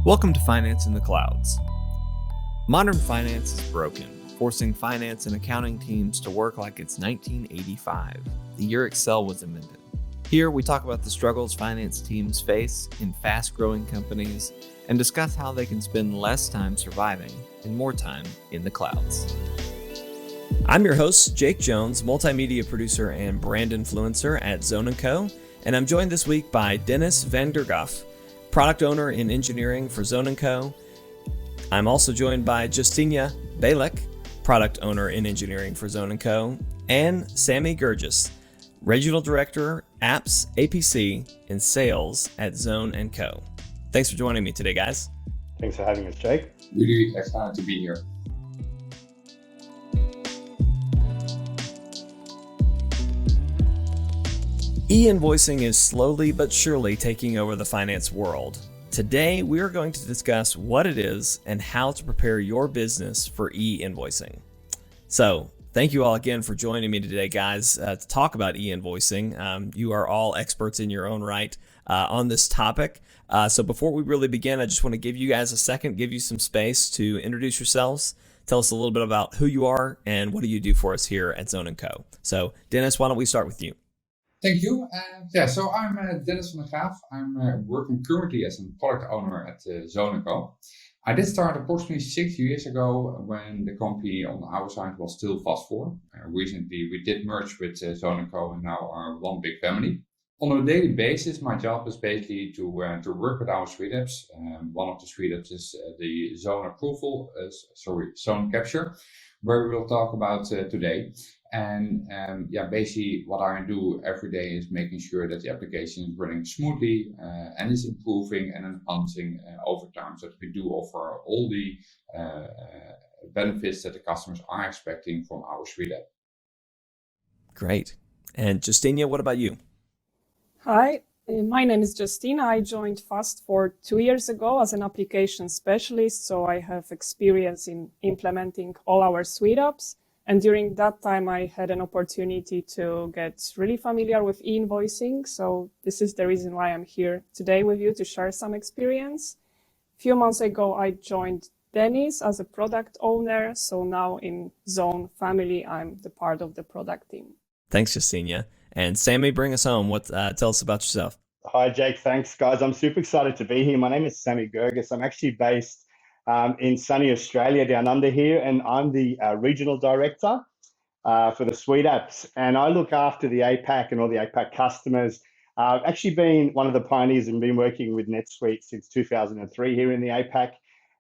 Welcome to Finance in the Clouds. Modern finance is broken, forcing finance and accounting teams to work like it's 1985, the year Excel was invented. Here, we talk about the struggles finance teams face in fast-growing companies and discuss how they can spend less time surviving and more time in the clouds. I'm your host, Jake Jones, multimedia producer and brand influencer at Zone & Co., and I'm joined this week by Dennis van der Graaf, product owner in engineering for Zone & Co. I'm also joined by Justyna Bielak, product owner in engineering for Zone & Co., and Sammy Guirguis, regional director, apps, APC, and sales at Zone & Co. Thanks for joining me today, guys. Thanks for having us, Jake. Really excited to be here. E-invoicing is slowly but surely taking over the finance world. Today, we are going to discuss what it is and how to prepare your business for e-invoicing. So, thank you all again for joining me today, guys, to talk about e-invoicing. You are all experts in your own right on this topic. So before we really begin, I just want to give you guys a second, give you some space to introduce yourselves. Tell us a little bit about who you are and what do you do for us here at Zone & Co. So, Dennis, why don't we start with you? Thank you. So I'm Dennis van der Graaf. I'm working currently as a product owner at Zone & Co. I did start approximately 6 years ago when the company on our side was still Fast4. Recently, we did merge with Zone & Co. and now are one big family. On a daily basis, my job is basically to work with our suite apps. One of the suite apps is the Zone Capture, where we will talk about today. And basically what I do every day is making sure that the application is running smoothly and is improving and enhancing over time, so that we do offer all the benefits that the customers are expecting from our suite app. Great. And Justyna, what about you? Hi, my name is Justine. I joined Fast4 2 years ago as an application specialist, so I have experience in implementing all our suite apps. And during that time, I had an opportunity to get really familiar with e-invoicing. So this is the reason why I'm here today with you to share some experience. A few months ago, I joined Dennis as a product owner. So now in Zone family, I'm the part of the product team. Thanks, Justyna. And Sammy, bring us home. Tell us about yourself. Hi, Jake. Thanks, guys. I'm super excited to be here. My name is Sammy Guirguis. I'm actually based in sunny Australia down under here, and I'm the regional director for the suite apps. And I look after the APAC and all the APAC customers. I've actually been one of the pioneers and been working with NetSuite since 2003 here in the APAC.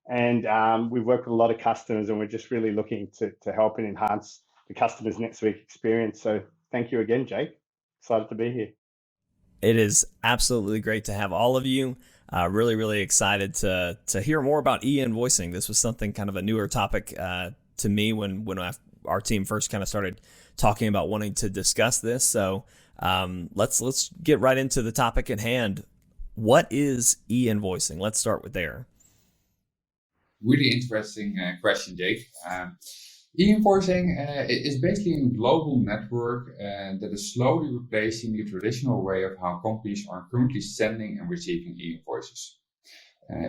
And we've worked with a lot of customers, and we're just really looking to help and enhance the customer's NetSuite experience. So thank you again, Jake. Excited to be here. It is absolutely great to have all of you. Really, really excited to hear more about e-invoicing. This was something kind of a newer topic to me when our team first kind of started talking about wanting to discuss this. So let's get right into the topic at hand. What is e-invoicing? Let's start with there. Really interesting question, Jake. E-invoicing is basically a global network that is slowly replacing the traditional way of how companies are currently sending and receiving e-invoices.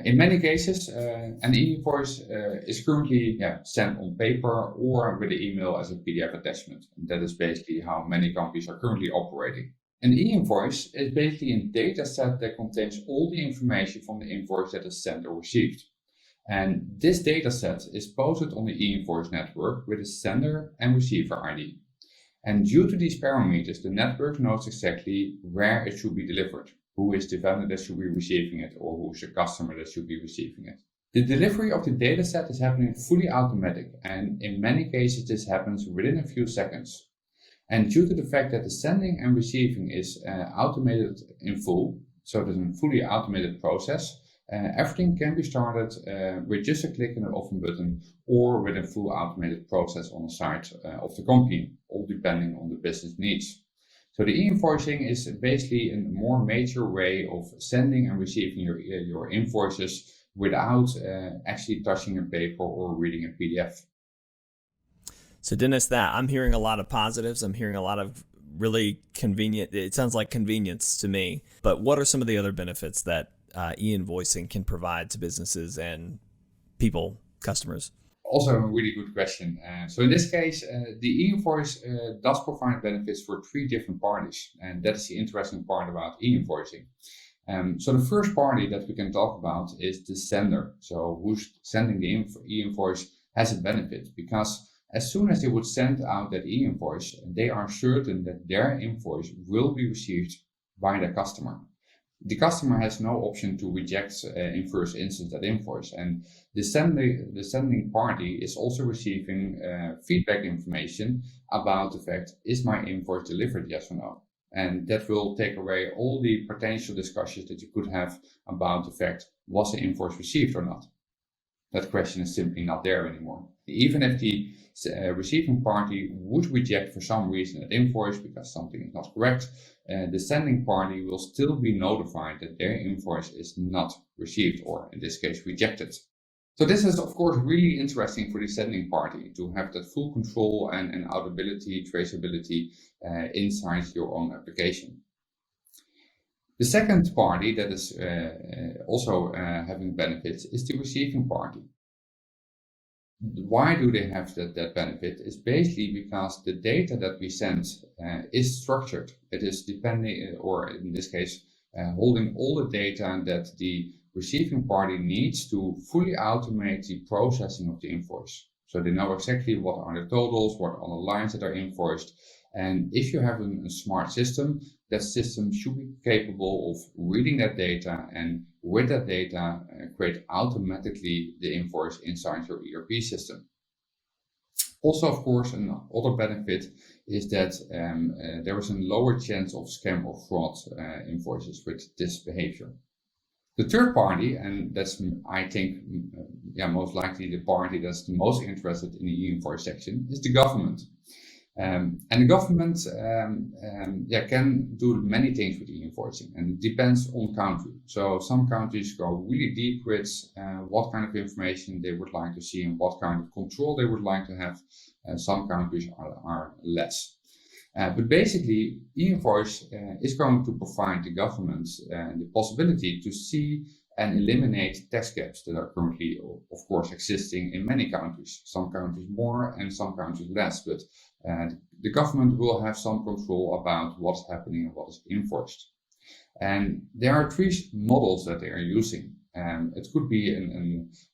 In many cases, an e-invoice is currently sent on paper or with an email as a PDF attachment. And that is basically how many companies are currently operating. An e-invoice is basically a data set that contains all the information from the invoice that is sent or received. And this data set is posted on the e-invoice network with a sender and receiver ID. And due to these parameters, the network knows exactly where it should be delivered, who is the vendor that should be receiving it, or who is the customer that should be receiving it. The delivery of the data set is happening fully automatic, and in many cases this happens within a few seconds. And due to the fact that the sending and receiving is automated in full, so it is a fully automated process, everything can be started with just a click on the open button or with a full automated process on the side of the company, all depending on the business needs. So the e-invoicing is basically a more major way of sending and receiving your invoices without actually touching a paper or reading a PDF. So Dennis, I'm hearing a lot of positives. I'm hearing a lot of really convenient. It sounds like convenience to me. But what are some of the other benefits that e-invoicing can provide to businesses and people, customers? Also a really good question. So in this case, the e-invoice does provide benefits for 3 different parties. And that is the interesting part about e-invoicing. So the first party that we can talk about is the sender. So who's sending the e-invoice has a benefit, because as soon as they would send out that e-invoice, they are certain that their invoice will be received by the customer. The customer has no option to reject in first instance that invoice, and the sending party is also receiving feedback information about the fact, is my invoice delivered, yes or no? And that will take away all the potential discussions that you could have about the fact, was the invoice received or not? That question is simply not there anymore. Even if the receiving party would reject for some reason that invoice because something is not correct, the sending party will still be notified that their invoice is not received, or in this case rejected. So this is of course really interesting for the sending party to have that full control and auditability, traceability inside your own application. The second party that is also having benefits is the receiving party. Why do they have that benefit? Is basically because the data that we send is structured. It is depending, or in this case, holding all the data that the receiving party needs to fully automate the processing of the invoice. So they know exactly what are the totals, what are the lines that are invoiced. And if you have a smart system, that system should be capable of reading that data, and with that data create automatically the invoice inside your ERP system. Also, of course, another benefit is that there is a lower chance of scam or fraud invoices with this behavior. The third party, and that's, I think, most likely the party that's the most interested in the e-invoice section, is the government. And the government can do many things with e-invoicing, and it depends on country. So some countries go really deep with what kind of information they would like to see and what kind of control they would like to have. Some countries are less. But basically, e-invoice is going to provide the government the possibility to see and eliminate tax gaps that are currently, of course, existing in many countries. Some countries more and some countries less, but the government will have some control about what's happening and what is invoiced. And there are 3 models that they are using. It could be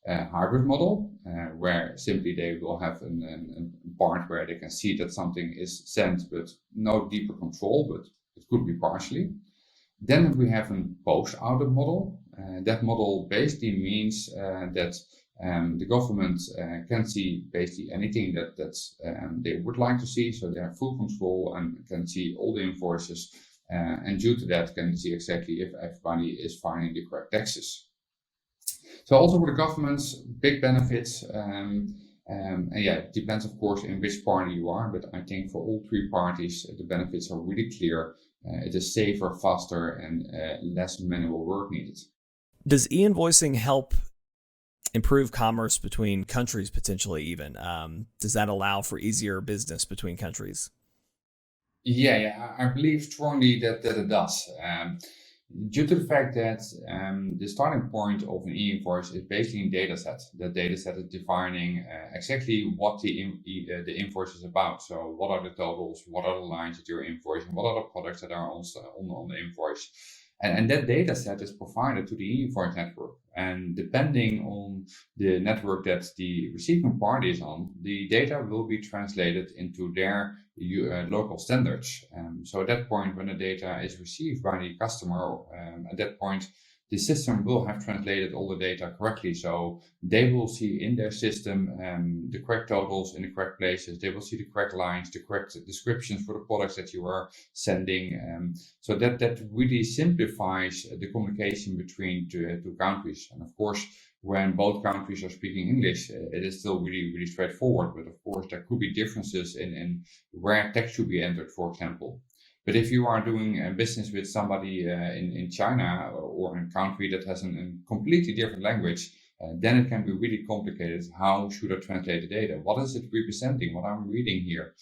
a hybrid model, where simply they will have a part where they can see that something is sent, but no deeper control, but it could be partially. Then we have a post-audit model. That model basically means that the government can see basically anything that they would like to see, so they have full control and can see all the invoices, and due to that can see exactly if everybody is filing the correct taxes. So also for the governments, big benefits, and it depends of course in which party you are, but I think for all 3 parties the benefits are really clear. It is safer, faster, and less manual work needed. Does e-invoicing help improve commerce between countries potentially even? Does that allow for easier business between countries? Yeah, I believe strongly that it does. Due to the fact that the starting point of an e-invoice is basically a data set. That data set is defining exactly what the invoice is about. So what are the totals, what are the lines that you're invoicing, what are the products that are on the invoice. And that data set is provided to the e-invoice network. And depending on the network that the receiving party is on, the data will be translated into their local standards. So at that point, when the data is received by the customer, at that point, the system will have translated all the data correctly. So they will see in their system the correct totals in the correct places. They will see the correct lines, the correct descriptions for the products that you are sending. So that really simplifies the communication between two countries. And of course, when both countries are speaking English, it is still really, really straightforward. But of course, there could be differences in where text should be entered, for example. But if you are doing business with somebody in China or in a country that has a completely different language, then it can be really complicated. How should I translate the data? What is it representing? What I'm reading here?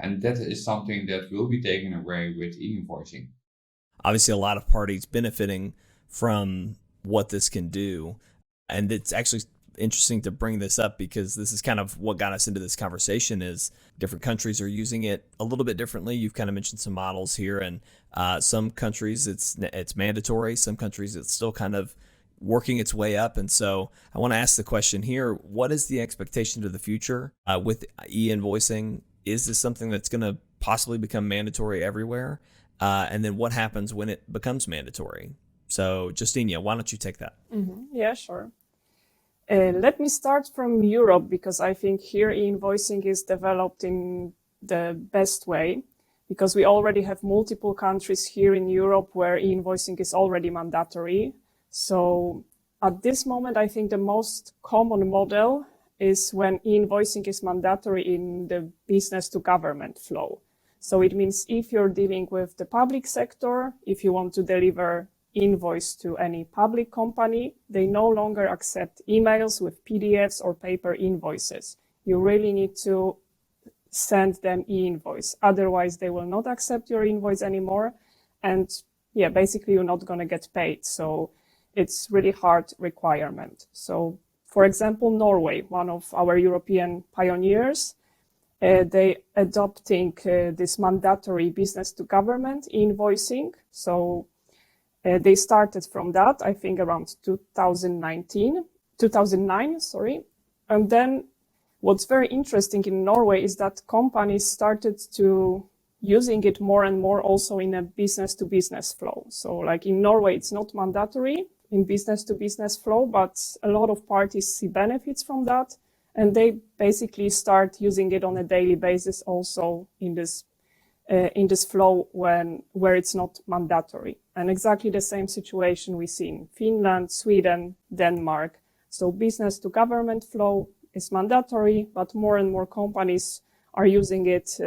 And that is something that will be taken away with e-invoicing. Obviously, a lot of parties benefiting from what this can do. And it's actually interesting to bring this up because this is kind of what got us into this conversation is different countries are using it a little bit differently. You've kind of mentioned some models here, and some countries it's mandatory. Some countries it's still kind of working its way up. And so I want to ask the question here, what is the expectation to the future with e-invoicing? Is this something that's going to possibly become mandatory everywhere? And then what happens when it becomes mandatory? So Justyna, why don't you take that? Yeah, sure. Let me start from Europe, because I think here e-invoicing is developed in the best way, because we already have multiple countries here in Europe where e-invoicing is already mandatory. So at this moment, I think the most common model is when e-invoicing is mandatory in the business to government flow. So it means if you're dealing with the public sector, if you want to deliver invoice to any public company, they no longer accept emails with PDFs or paper invoices. You really need to send them e-invoice. Otherwise, they will not accept your invoice anymore. And yeah, basically, you're not going to get paid. So it's really hard requirement. So for example, Norway, one of our European pioneers, they adopting this mandatory business to government invoicing. So they started from that, I think around 2009, sorry. And then what's very interesting in Norway is that companies started to using it more and more also in a business to business flow. So like in Norway, it's not mandatory in business to business flow, but a lot of parties see benefits from that. And they basically start using it on a daily basis also in this flow where it's not mandatory. And exactly the same situation we see in Finland, Sweden, Denmark. So business to government flow is mandatory, but more and more companies are using it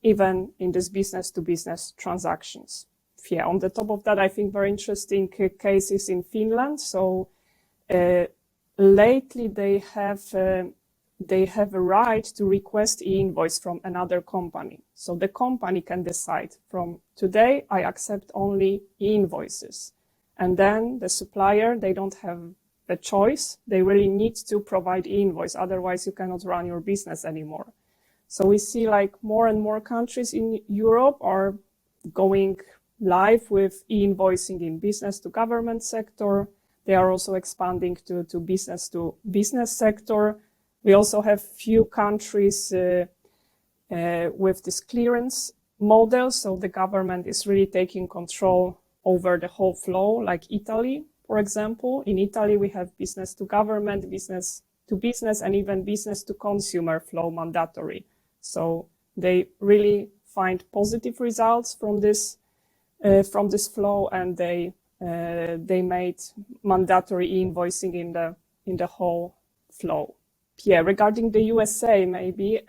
even in this business to business transactions. Yeah, on the top of that, I think very interesting cases in Finland. So lately they have a right to request e-invoice from another company. So the company can decide from today, I accept only e-invoices. And then the supplier, they don't have a choice. They really need to provide e-invoice. Otherwise, you cannot run your business anymore. So we see like more and more countries in Europe are going live with e-invoicing in business to government sector. They are also expanding to business sector. We also have few countries with this clearance model. So the government is really taking control over the whole flow, like Italy, for example. In Italy, we have business to government, business to business, and even business to consumer flow mandatory. So they really find positive results from this flow, and they made mandatory e-invoicing in the whole flow. Yeah, regarding the USA, maybe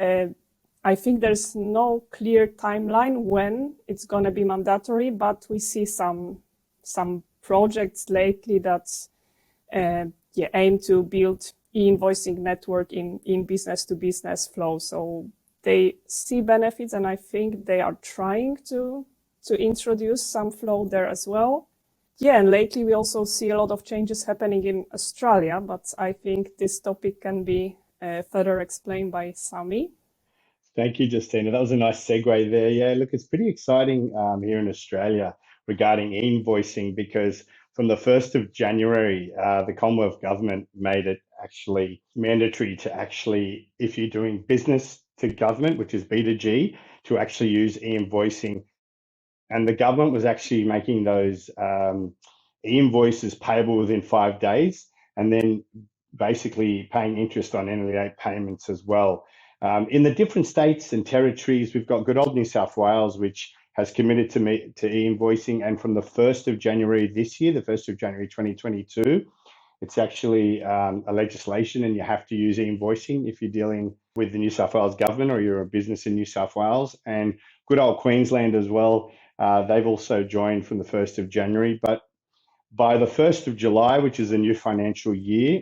I think there's no clear timeline when it's going to be mandatory, but we see some projects lately that aim to build e-invoicing network in business to business flow. So they see benefits, and I think they are trying to introduce some flow there as well. Yeah, and lately we also see a lot of changes happening in Australia, but I think this topic can be further explained by Sammy. Thank you, Justyna. That was a nice segue there. Yeah, look, it's pretty exciting here in Australia regarding e-invoicing, because from the 1st of January, the Commonwealth Government made it actually mandatory to actually, if you're doing business to government, which is B2G, to actually use e-invoicing. And the government was actually making those e-invoices payable within 5 days, and then basically paying interest on any late payments as well. In the different states and territories, we've got good old New South Wales, which has committed to e-invoicing. And from the 1st of January this year, the 1st of January 2022, it's actually a legislation, and you have to use e-invoicing if you're dealing with the New South Wales government or you're a business in New South Wales. And good old Queensland as well. They've also joined from the 1st of January. But by the 1st of July, which is a new financial year,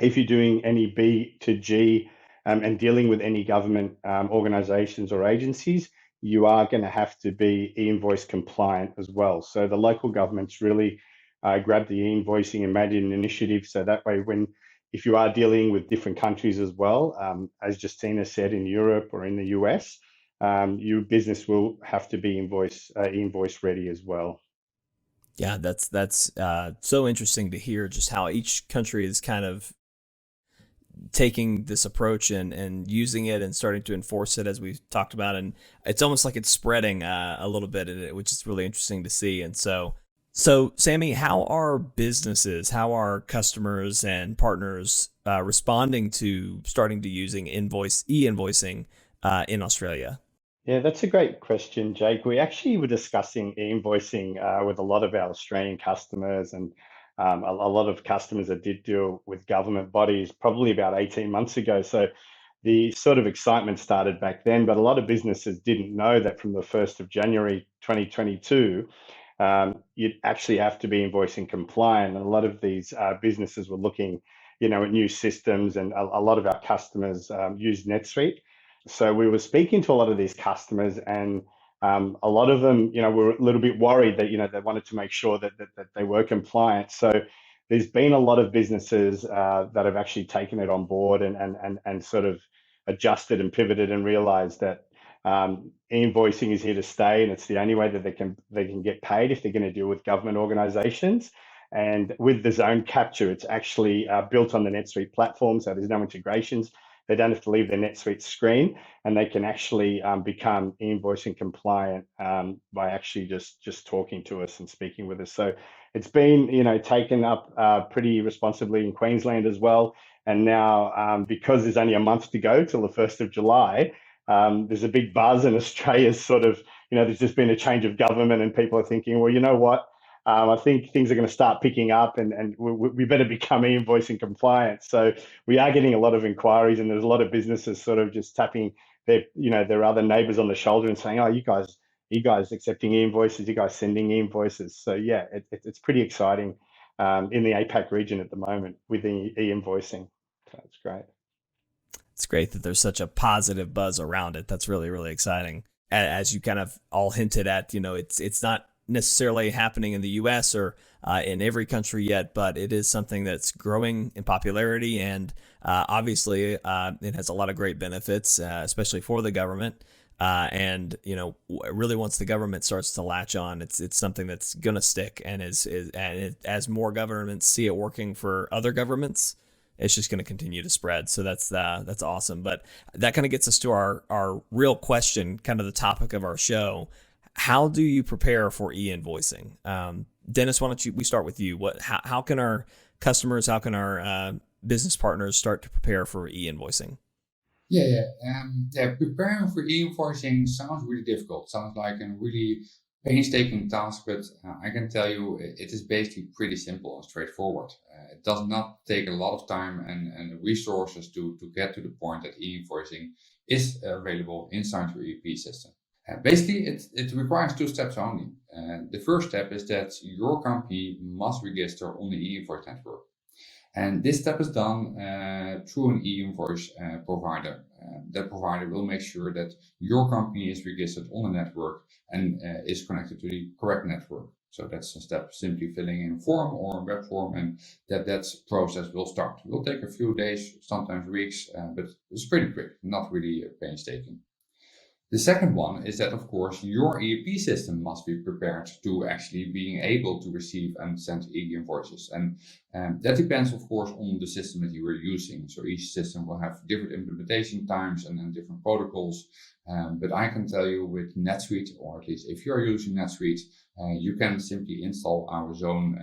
if you're doing any B2G and dealing with any government organizations or agencies, you are going to have to be e-invoice compliant as well. So the local government's really grabbed the e-invoicing and made it an initiative. So that way, if you are dealing with different countries as well, as Justyna said, in Europe or in the US, your business will have to be e-invoice ready as well. Yeah, that's so interesting to hear just how each country is kind of taking this approach and using it and starting to enforce it, as we've talked about. And it's almost like it's spreading a little bit, which is really interesting to see. And so Sammy, how are businesses, how are customers and partners responding to starting to using e-invoicing in Australia? Yeah, that's a great question, Jake. We actually were discussing e-invoicing with a lot of our Australian customers and a lot of customers that did deal with government bodies probably about 18 months ago. So the sort of excitement started back then, but a lot of businesses didn't know that from the 1st of January 2022, you'd actually have to be invoicing compliant. And a lot of these businesses were looking, at new systems, and a lot of our customers use NetSuite. So we were speaking to a lot of these customers, and a lot of them, were a little bit worried that, they wanted to make sure that they were compliant. So there's been a lot of businesses that have actually taken it on board and sort of adjusted and pivoted and realized that e-invoicing is here to stay, and it's the only way that they can get paid if they're going to deal with government organizations. And with the zone capture, it's actually built on the NetSuite platform, so there's no integrations. They don't have to leave their NetSuite screen, and they can actually become e-invoicing compliant by actually just talking to us and speaking with us. So it's been, taken up pretty responsibly in Queensland as well. And now, because there's only a month to go till the 1st of July, there's a big buzz in Australia. Sort of, there's just been a change of government, and people are thinking, well, you know what? I think things are going to start picking up, and we better become e-invoicing compliant. So we are getting a lot of inquiries, and there's a lot of businesses sort of just tapping their other neighbors on the shoulder and saying, "Oh, you guys accepting e-invoices? You guys sending e-invoices?" So yeah, it's pretty exciting in the APAC region at the moment with the e-invoicing. So it's great. It's great that there's such a positive buzz around it. That's really, really exciting. As you kind of all hinted at, it's not necessarily happening in the US or in every country yet, but it is something that's growing in popularity. And obviously, it has a lot of great benefits, especially for the government. And really, once the government starts to latch on, it's something that's going to stick. And as more governments see it working for other governments, it's just going to continue to spread. So that's awesome. But that kind of gets us to our real question, kind of the topic of our show. How do you prepare for e-invoicing? Dennis, why don't we start with you? How can our customers, how can our business partners start to prepare for e-invoicing? Preparing for e-invoicing sounds really difficult. Sounds like a really painstaking task, but I can tell you it is basically pretty simple and straightforward. It does not take a lot of time and resources to get to the point that e-invoicing is available inside your ERP system. Basically, it requires 2 steps only. The first step is that your company must register on the e-invoice network. And this step is done through an e-invoice provider. That provider will make sure that your company is registered on the network and is connected to the correct network. So that's a step, simply filling in a form or a web form, and that process will start. It will take a few days, sometimes weeks, but it's pretty quick, not really painstaking. The second one is that, of course, your ERP system must be prepared to actually being able to receive and send e-invoices. And that depends, of course, on the system that you are using. So each system will have different implementation times and different protocols. But I can tell you with NetSuite, or at least if you're using NetSuite, you can simply install our zone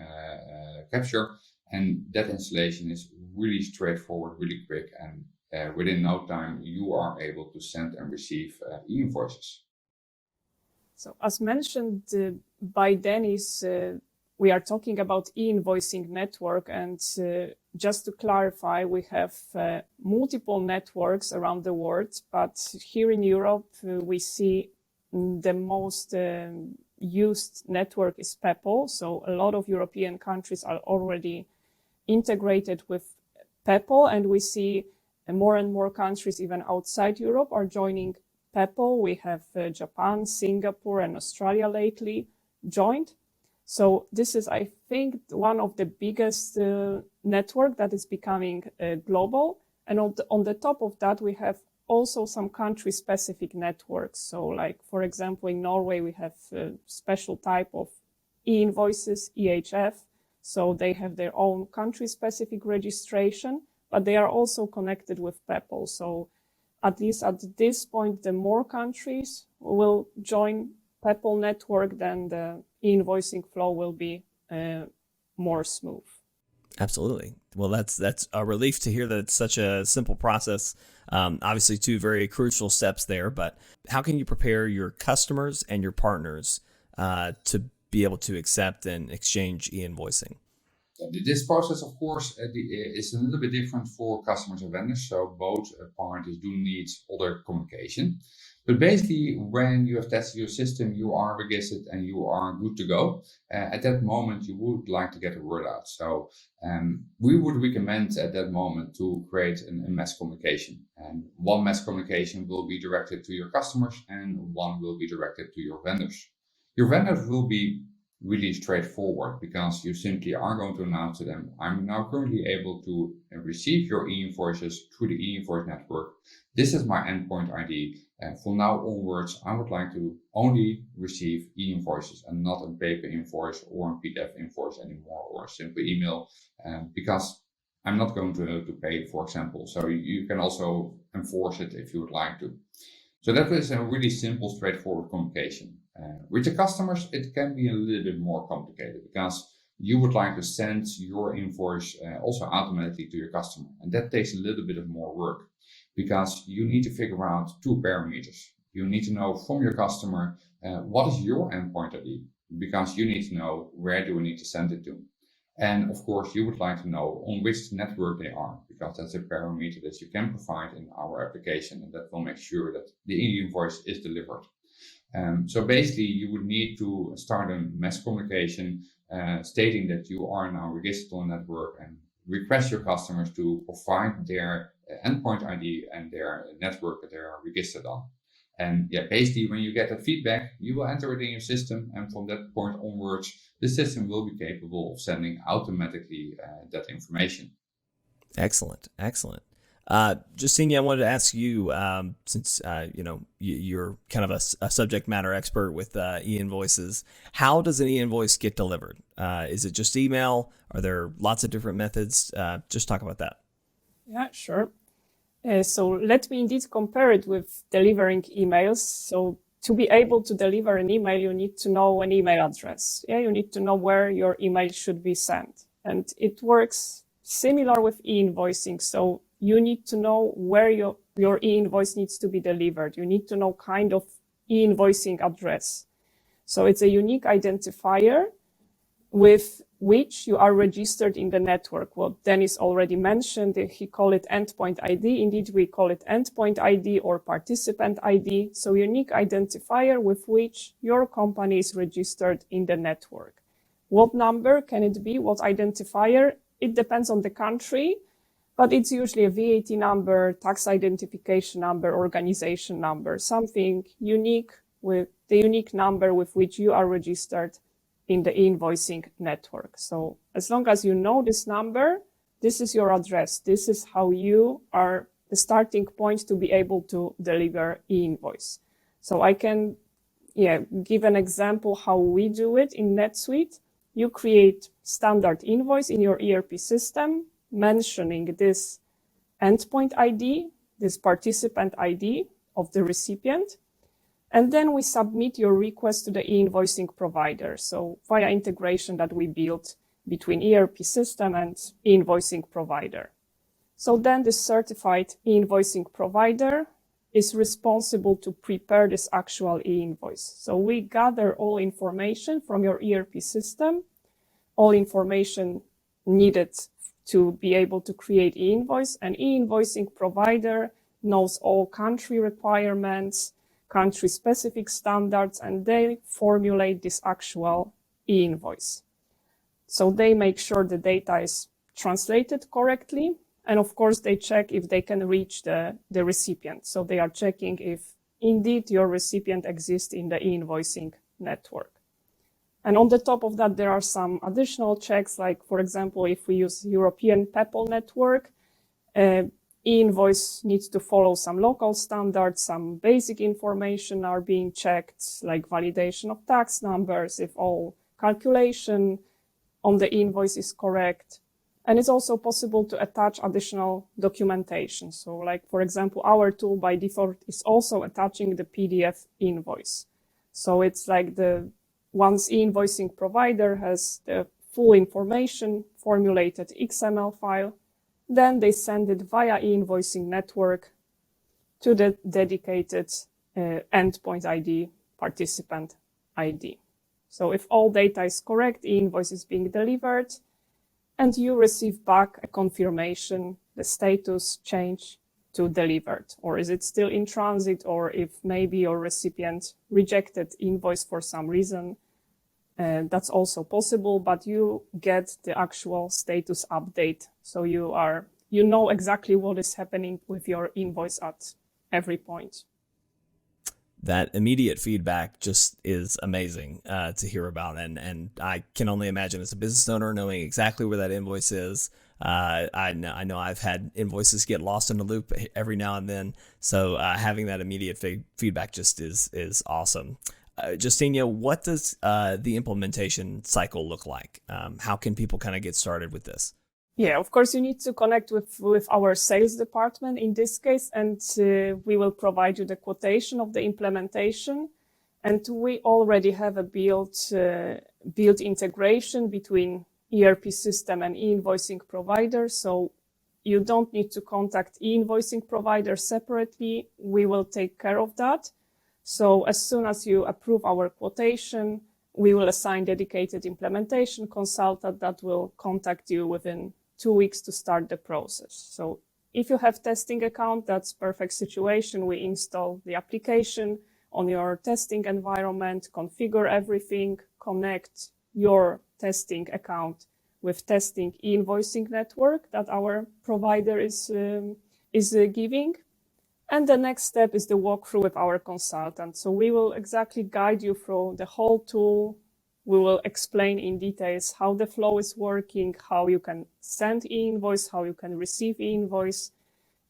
capture. And that installation is really straightforward, really quick, and within no time, you are able to send and receive e-invoices. So as mentioned by Dennis, we are talking about e-invoicing network. And just to clarify, we have multiple networks around the world. But here in Europe, we see the most used network is PEPL. So a lot of European countries are already integrated with PEPL. And we see more and more countries, even outside Europe, are joining PEPL. We have Japan, Singapore, and Australia lately joined. So this is, I think, one of the biggest network that is becoming global. And on the top of that, we have also some country-specific networks. So like, for example, in Norway, we have a special type of e-invoices, EHF. So they have their own country-specific registration, but they are also connected with PEPL. So at least at this point, the more countries will join PEPL network, then the e-invoicing flow will be more smooth. Absolutely. Well, that's a relief to hear that it's such a simple process. Obviously, two very crucial steps there, but how can you prepare your customers and your partners to be able to accept and exchange e-invoicing? This process, of course, is a little bit different for customers and vendors. So both parties do need other communication. But basically, when you have tested your system, you are registered and you are good to go. At that moment, you would like to get a word out. So we would recommend at that moment to create a mass communication. And one mass communication will be directed to your customers and one will be directed to your vendors. Your vendors will be really straightforward because you simply are going to announce to them, I'm now currently able to receive your e-invoices through the e-invoice network. This is my endpoint ID. And from now onwards, I would like to only receive e-invoices and not a paper invoice or a PDF invoice anymore or a simple email because I'm not going to pay, for example. So you can also enforce it if you would like to. So that is a really simple, straightforward communication. With the customers, it can be a little bit more complicated because you would like to send your invoice also automatically to your customer. And that takes a little bit of more work because you need to figure out two parameters. You need to know from your customer, what is your endpoint ID? Because you need to know where do we need to send it to. And of course, you would like to know on which network they are, because that's a parameter that you can provide in our application, and that will make sure that the e-invoice is delivered. So basically, you would need to start a mass communication stating that you are now registered on a network and request your customers to provide their endpoint ID and their network that they are registered on. And yeah, basically, when you get that feedback, you will enter it in your system, and from that point onwards, the system will be capable of sending automatically that information. Excellent, excellent. Justine, I wanted to ask you, since you're kind of a subject matter expert with e-invoices, how does an e-invoice get delivered? Is it just email? Are there lots of different methods? Just talk about that. Yeah, sure. So let me indeed compare it with delivering emails. So to be able to deliver an email, you need to know an email address. Yeah, you need to know where your email should be sent. And it works similar with e-invoicing. So you need to know where your e-invoice needs to be delivered. You need to know kind of e-invoicing address. So it's a unique identifier with which you are registered in the network. What Dennis already mentioned, he called it endpoint ID. Indeed, we call it endpoint ID or participant ID. So unique identifier with which your company is registered in the network. What number can it be? What identifier? It depends on the country, but it's usually a VAT number, tax identification number, organization number, something unique with the unique number with which you are registered in the e-invoicing network. So as long as you know this number, this is your address. This is how you are the starting point to be able to deliver e-invoice. So I can give an example how we do it in NetSuite. You create standard invoice in your ERP system, mentioning this endpoint ID, this participant ID of the recipient. And then we submit your request to the e-invoicing provider. So via integration that we built between ERP system and e-invoicing provider. So then the certified e-invoicing provider is responsible to prepare this actual e-invoice. So we gather all information from your ERP system, all information needed to be able to create e-invoice, and e-invoicing provider knows all country requirements, country-specific standards, and they formulate this actual e-invoice. So they make sure the data is translated correctly, and of course they check if they can reach the recipient. So they are checking if indeed your recipient exists in the e-invoicing network. And on the top of that, there are some additional checks, like, for example, if we use European PEPL network, e-invoice needs to follow some local standards, some basic information are being checked, like validation of tax numbers, if all calculation on the invoice is correct. And it's also possible to attach additional documentation. So like, for example, our tool by default is also attaching the PDF invoice. So it's like once e-invoicing provider has the full information, formulated XML file, then they send it via e-invoicing network to the dedicated endpoint ID, participant ID. So if all data is correct, e-invoice is being delivered, and you receive back a confirmation, the status change to delivered, or is it still in transit, or if maybe your recipient rejected invoice for some reason, that's also possible, but you get the actual status update. So you know exactly what is happening with your invoice at every point. That immediate feedback just is amazing to hear about. And I can only imagine as a business owner knowing exactly where that invoice is. I know I've had invoices get lost in the loop every now and then. So having that immediate feedback just is awesome. Justyna, what does the implementation cycle look like? How can people kind of get started with this? Yeah, of course, you need to connect with our sales department in this case, and we will provide you the quotation of the implementation. And we already have a built integration between ERP system and e-invoicing provider. So you don't need to contact e-invoicing provider separately. We will take care of that. So as soon as you approve our quotation, we will assign dedicated implementation consultant that will contact you within 2 weeks to start the process. So if you have testing account, that's perfect situation. We install the application on your testing environment, configure everything, connect your testing account with testing e-invoicing network that our provider is giving. And the next step is the walkthrough with our consultant. So we will exactly guide you through the whole tool. We will explain in details how the flow is working, how you can send e-invoice, how you can receive e-invoice.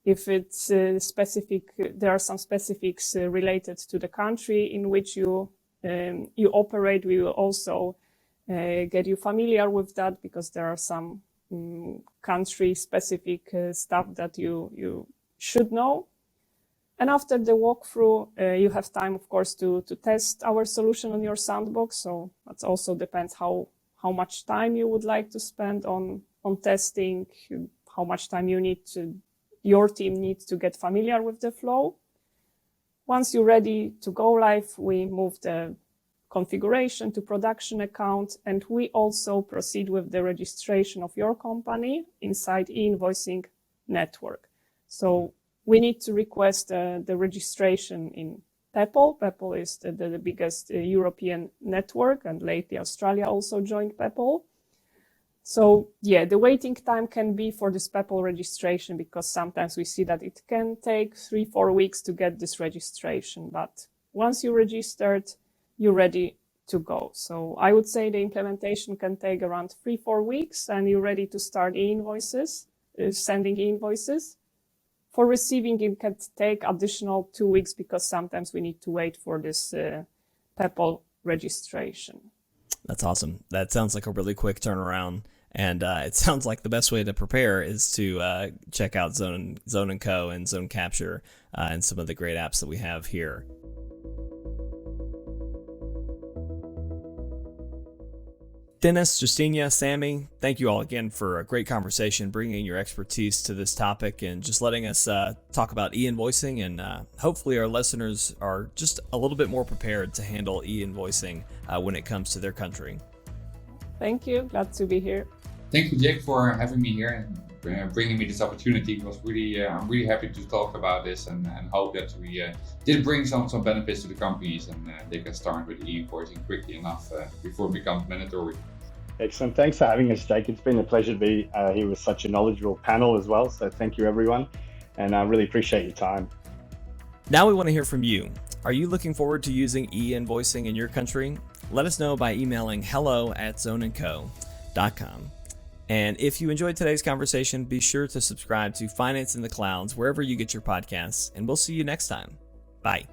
If it's specific, there are some specifics related to the country in which you operate. We will also get you familiar with that, because there are some country-specific stuff that you should know. And after the walkthrough, you have time, of course, to test our solution on your sandbox. So that also depends how much time you would like to spend on testing, how much time your team needs to get familiar with the flow. Once you're ready to go live, we move the configuration to production account, and we also proceed with the registration of your company inside e-invoicing network. So we need to request the registration in PEPL. PEPL is the biggest European network, and lately Australia also joined PEPL. So yeah, the waiting time can be for this PEPL registration, because sometimes we see that it can take 3-4 weeks to get this registration. But once you're registered, you're ready to go. So I would say the implementation can take around 3-4 weeks, and you're ready to start e-invoices, sending e-invoices. For receiving, it can take additional 2 weeks, because sometimes we need to wait for this PEPL registration. That's awesome. That sounds like a really quick turnaround. And it sounds like the best way to prepare is to check out Zone & Co. and Zone Capture and some of the great apps that we have here. Dennis, Justyna, Sammy, thank you all again for a great conversation, bringing your expertise to this topic and just letting us talk about e-invoicing. And hopefully our listeners are just a little bit more prepared to handle e-invoicing when it comes to their country. Thank you. Glad to be here. Thank you, Jake, for having me here and bringing me this opportunity. It was I'm really happy to talk about this, and hope that we did bring some benefits to the companies, and they can start with e-invoicing quickly enough before it becomes mandatory. Excellent. Thanks for having us, Jake. It's been a pleasure to be here with such a knowledgeable panel as well. So thank you, everyone. And I really appreciate your time. Now we want to hear from you. Are you looking forward to using e-invoicing in your country? let us know by emailing hello@zoneandco.com. And if you enjoyed today's conversation, be sure to subscribe to Finance in the Clouds wherever you get your podcasts, and we'll see you next time. Bye.